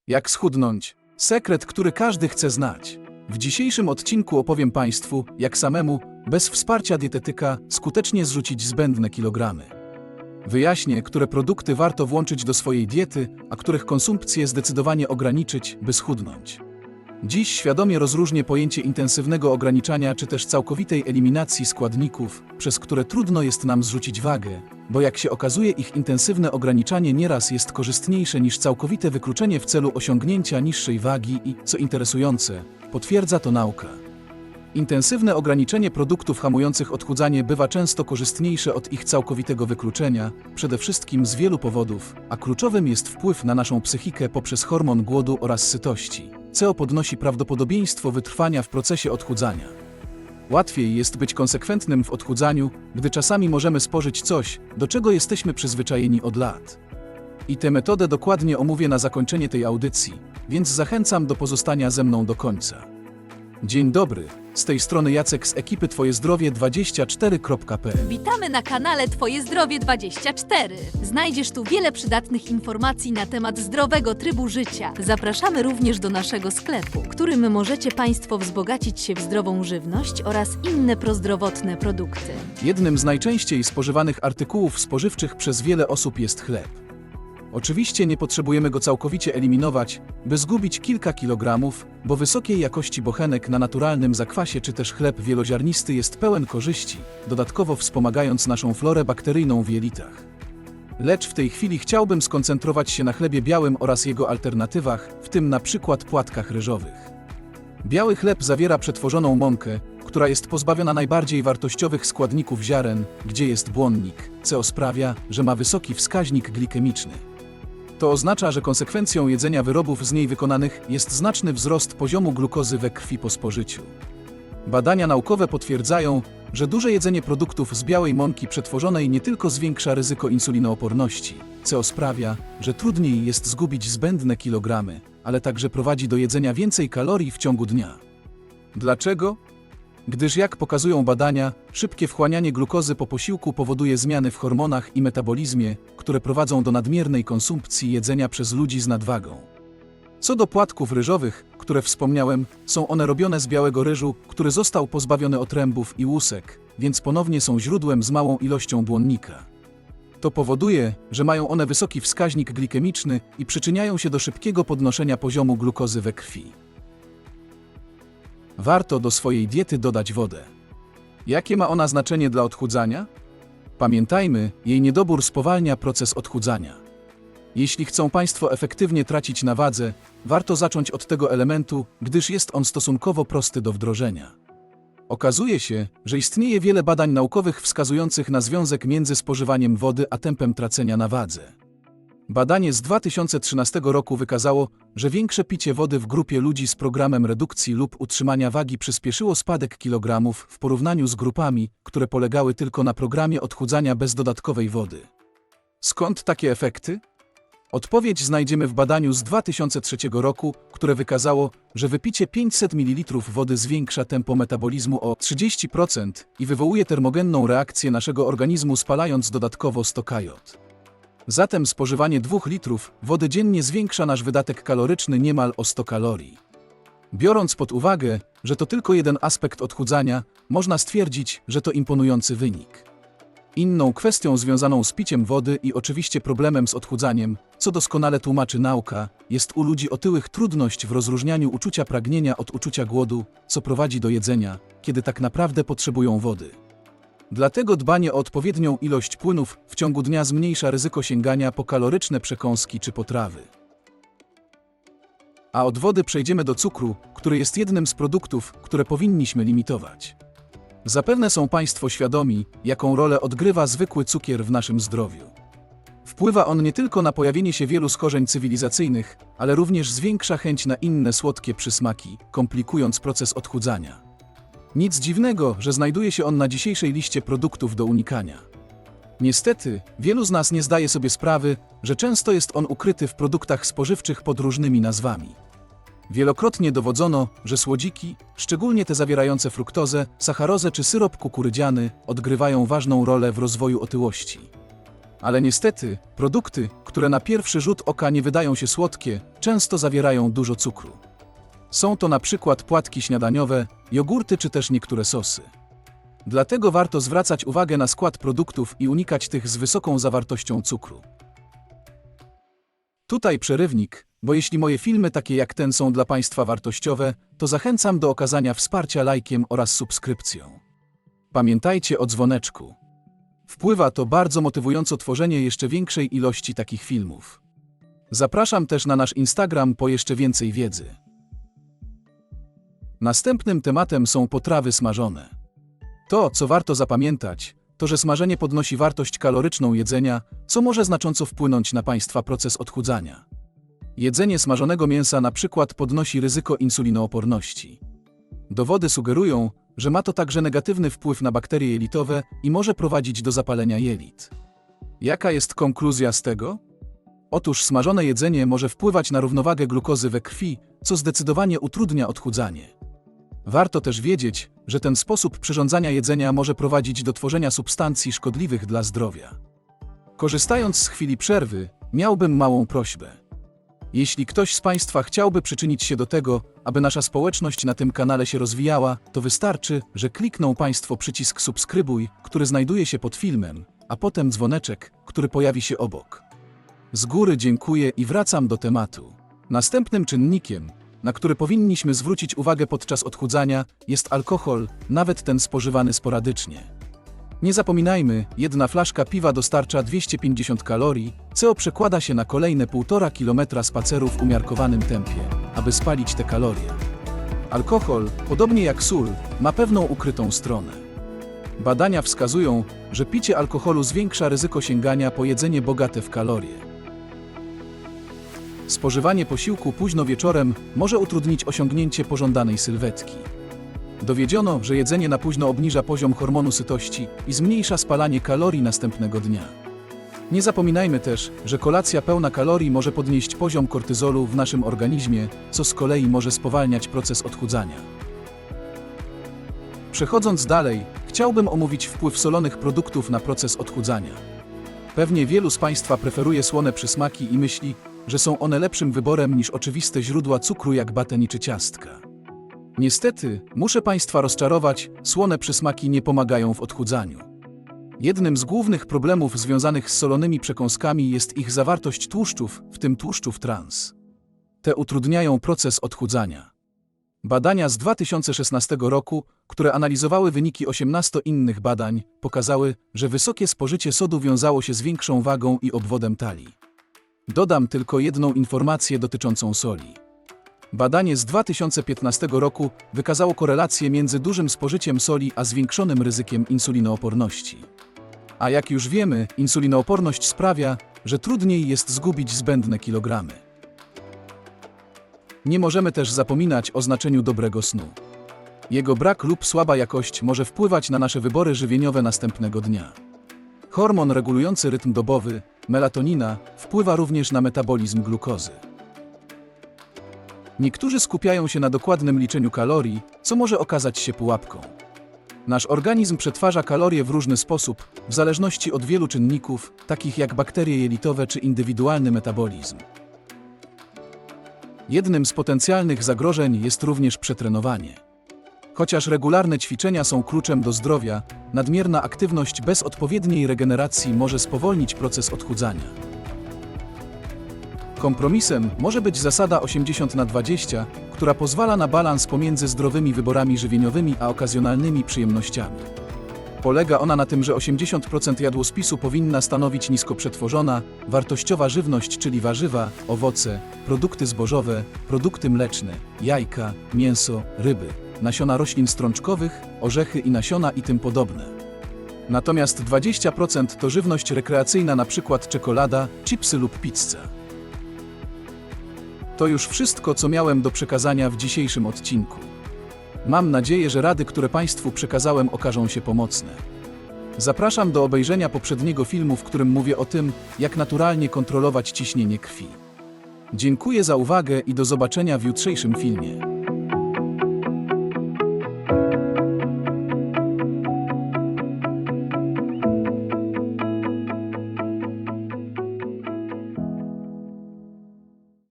Jak schudnąć? Sekret, który każdy chce znać. W dzisiejszym odcinku opowiem Państwu, jak samemu, bez wsparcia dietetyka, skutecznie zrzucić zbędne kilogramy. Wyjaśnię, które produkty warto włączyć do swojej diety, a których konsumpcję zdecydowanie ograniczyć, by schudnąć. Dziś świadomie rozróżnię pojęcie intensywnego ograniczania czy też całkowitej eliminacji składników, przez które trudno jest nam zrzucić wagę, bo jak się okazuje, ich intensywne ograniczanie nieraz jest korzystniejsze niż całkowite wykluczenie w celu osiągnięcia niższej wagi i, co interesujące, potwierdza to nauka. Intensywne ograniczenie produktów hamujących odchudzanie bywa często korzystniejsze od ich całkowitego wykluczenia, przede wszystkim z wielu powodów, a kluczowym jest wpływ na naszą psychikę poprzez hormon głodu oraz sytości, co podnosi prawdopodobieństwo wytrwania w procesie odchudzania. Łatwiej jest być konsekwentnym w odchudzaniu, gdy czasami możemy spożyć coś, do czego jesteśmy przyzwyczajeni od lat. I tę metodę dokładnie omówię na zakończenie tej audycji, więc zachęcam do pozostania ze mną do końca. Dzień dobry, z tej strony Jacek z ekipy twojezdrowie24.pl. Witamy na kanale Twojezdrowie24. Znajdziesz tu wiele przydatnych informacji na temat zdrowego trybu życia. Zapraszamy również do naszego sklepu, którym możecie Państwo wzbogacić się w zdrową żywność oraz inne prozdrowotne produkty. Jednym z najczęściej spożywanych artykułów spożywczych przez wiele osób jest chleb. Oczywiście nie potrzebujemy go całkowicie eliminować, by zgubić kilka kilogramów, bo wysokiej jakości bochenek na naturalnym zakwasie czy też chleb wieloziarnisty jest pełen korzyści, dodatkowo wspomagając naszą florę bakteryjną w jelitach. Lecz w tej chwili chciałbym skoncentrować się na chlebie białym oraz jego alternatywach, w tym na przykład płatkach ryżowych. Biały chleb zawiera przetworzoną mąkę, która jest pozbawiona najbardziej wartościowych składników ziaren, gdzie jest błonnik, co sprawia, że ma wysoki wskaźnik glikemiczny. To oznacza, że konsekwencją jedzenia wyrobów z niej wykonanych jest znaczny wzrost poziomu glukozy we krwi po spożyciu. Badania naukowe potwierdzają, że duże jedzenie produktów z białej mąki przetworzonej nie tylko zwiększa ryzyko insulinooporności, co sprawia, że trudniej jest zgubić zbędne kilogramy, ale także prowadzi do jedzenia więcej kalorii w ciągu dnia. Dlaczego? Gdyż jak pokazują badania, szybkie wchłanianie glukozy po posiłku powoduje zmiany w hormonach i metabolizmie, które prowadzą do nadmiernej konsumpcji jedzenia przez ludzi z nadwagą. Co do płatków ryżowych, które wspomniałem, są one robione z białego ryżu, który został pozbawiony otrębów i łusek, więc ponownie są źródłem z małą ilością błonnika. To powoduje, że mają one wysoki wskaźnik glikemiczny i przyczyniają się do szybkiego podnoszenia poziomu glukozy we krwi. Warto do swojej diety dodać wodę. Jakie ma ona znaczenie dla odchudzania? Pamiętajmy, jej niedobór spowalnia proces odchudzania. Jeśli chcą Państwo efektywnie tracić na wadze, warto zacząć od tego elementu, gdyż jest on stosunkowo prosty do wdrożenia. Okazuje się, że istnieje wiele badań naukowych wskazujących na związek między spożywaniem wody a tempem tracenia na wadze. Badanie z 2013 roku wykazało, że większe picie wody w grupie ludzi z programem redukcji lub utrzymania wagi przyspieszyło spadek kilogramów w porównaniu z grupami, które polegały tylko na programie odchudzania bez dodatkowej wody. Skąd takie efekty? Odpowiedź znajdziemy w badaniu z 2003 roku, które wykazało, że wypicie 500 ml wody zwiększa tempo metabolizmu o 30% i wywołuje termogenną reakcję naszego organizmu, spalając dodatkowo 100 kJ. Zatem spożywanie 2 litrów wody dziennie zwiększa nasz wydatek kaloryczny niemal o 100 kalorii. Biorąc pod uwagę, że to tylko jeden aspekt odchudzania, można stwierdzić, że to imponujący wynik. Inną kwestią związaną z piciem wody i oczywiście problemem z odchudzaniem, co doskonale tłumaczy nauka, jest u ludzi otyłych trudność w rozróżnianiu uczucia pragnienia od uczucia głodu, co prowadzi do jedzenia, kiedy tak naprawdę potrzebują wody. Dlatego dbanie o odpowiednią ilość płynów w ciągu dnia zmniejsza ryzyko sięgania po kaloryczne przekąski czy potrawy. A od wody przejdziemy do cukru, który jest jednym z produktów, które powinniśmy limitować. Zapewne są Państwo świadomi, jaką rolę odgrywa zwykły cukier w naszym zdrowiu. Wpływa on nie tylko na pojawienie się wielu schorzeń cywilizacyjnych, ale również zwiększa chęć na inne słodkie przysmaki, komplikując proces odchudzania. Nic dziwnego, że znajduje się on na dzisiejszej liście produktów do unikania. Niestety, wielu z nas nie zdaje sobie sprawy, że często jest on ukryty w produktach spożywczych pod różnymi nazwami. Wielokrotnie dowodzono, że słodziki, szczególnie te zawierające fruktozę, sacharozę czy syrop kukurydziany, odgrywają ważną rolę w rozwoju otyłości. Ale niestety, produkty, które na pierwszy rzut oka nie wydają się słodkie, często zawierają dużo cukru. Są to na przykład płatki śniadaniowe, jogurty czy też niektóre sosy. Dlatego warto zwracać uwagę na skład produktów i unikać tych z wysoką zawartością cukru. Tutaj przerywnik, bo jeśli moje filmy takie jak ten są dla Państwa wartościowe, to zachęcam do okazania wsparcia lajkiem oraz subskrypcją. Pamiętajcie o dzwoneczku. Wpływa to bardzo motywująco tworzenie jeszcze większej ilości takich filmów. Zapraszam też na nasz Instagram po jeszcze więcej wiedzy. Następnym tematem są potrawy smażone. To, co warto zapamiętać, to że smażenie podnosi wartość kaloryczną jedzenia, co może znacząco wpłynąć na Państwa proces odchudzania. Jedzenie smażonego mięsa na przykład podnosi ryzyko insulinooporności. Dowody sugerują, że ma to także negatywny wpływ na bakterie jelitowe i może prowadzić do zapalenia jelit. Jaka jest konkluzja z tego? Otóż smażone jedzenie może wpływać na równowagę glukozy we krwi, co zdecydowanie utrudnia odchudzanie. Warto też wiedzieć, że ten sposób przyrządzania jedzenia może prowadzić do tworzenia substancji szkodliwych dla zdrowia. Korzystając z chwili przerwy, miałbym małą prośbę. Jeśli ktoś z Państwa chciałby przyczynić się do tego, aby nasza społeczność na tym kanale się rozwijała, to wystarczy, że klikną Państwo przycisk subskrybuj, który znajduje się pod filmem, a potem dzwoneczek, który pojawi się obok. Z góry dziękuję i wracam do tematu. Następnym czynnikiem, na który powinniśmy zwrócić uwagę podczas odchudzania, jest alkohol, nawet ten spożywany sporadycznie. Nie zapominajmy, jedna flaszka piwa dostarcza 250 kalorii, co przekłada się na kolejne 1,5 kilometra spaceru w umiarkowanym tempie, aby spalić te kalorie. Alkohol, podobnie jak sól, ma pewną ukrytą stronę. Badania wskazują, że picie alkoholu zwiększa ryzyko sięgania po jedzenie bogate w kalorie. Spożywanie posiłku późno wieczorem może utrudnić osiągnięcie pożądanej sylwetki. Dowiedziono, że jedzenie na późno obniża poziom hormonu sytości i zmniejsza spalanie kalorii następnego dnia. Nie zapominajmy też, że kolacja pełna kalorii może podnieść poziom kortyzolu w naszym organizmie, co z kolei może spowalniać proces odchudzania. Przechodząc dalej, chciałbym omówić wpływ solonych produktów na proces odchudzania. Pewnie wielu z Państwa preferuje słone przysmaki i myśli, że są one lepszym wyborem niż oczywiste źródła cukru jak bateni czy ciastka. Niestety, muszę Państwa rozczarować, słone przysmaki nie pomagają w odchudzaniu. Jednym z głównych problemów związanych z solonymi przekąskami jest ich zawartość tłuszczów, w tym tłuszczów trans. Te utrudniają proces odchudzania. Badania z 2016 roku, które analizowały wyniki 18 innych badań, pokazały, że wysokie spożycie sodu wiązało się z większą wagą i obwodem talii. Dodam tylko jedną informację dotyczącą soli. Badanie z 2015 roku wykazało korelację między dużym spożyciem soli a zwiększonym ryzykiem insulinooporności. A jak już wiemy, insulinooporność sprawia, że trudniej jest zgubić zbędne kilogramy. Nie możemy też zapominać o znaczeniu dobrego snu. Jego brak lub słaba jakość może wpływać na nasze wybory żywieniowe następnego dnia. Hormon regulujący rytm dobowy, melatonina, wpływa również na metabolizm glukozy. Niektórzy skupiają się na dokładnym liczeniu kalorii, co może okazać się pułapką. Nasz organizm przetwarza kalorie w różny sposób, w zależności od wielu czynników, takich jak bakterie jelitowe czy indywidualny metabolizm. Jednym z potencjalnych zagrożeń jest również przetrenowanie. Chociaż regularne ćwiczenia są kluczem do zdrowia, nadmierna aktywność bez odpowiedniej regeneracji może spowolnić proces odchudzania. Kompromisem może być zasada 80/20, która pozwala na balans pomiędzy zdrowymi wyborami żywieniowymi a okazjonalnymi przyjemnościami. Polega ona na tym, że 80% jadłospisu powinna stanowić nisko przetworzona, wartościowa żywność, czyli warzywa, owoce, produkty zbożowe, produkty mleczne, jajka, mięso, ryby, nasiona roślin strączkowych, orzechy i nasiona i tym podobne. Natomiast 20% to żywność rekreacyjna, np. czekolada, chipsy lub pizza. To już wszystko, co miałem do przekazania w dzisiejszym odcinku. Mam nadzieję, że rady, które Państwu przekazałem, okażą się pomocne. Zapraszam do obejrzenia poprzedniego filmu, w którym mówię o tym, jak naturalnie kontrolować ciśnienie krwi. Dziękuję za uwagę i do zobaczenia w jutrzejszym filmie.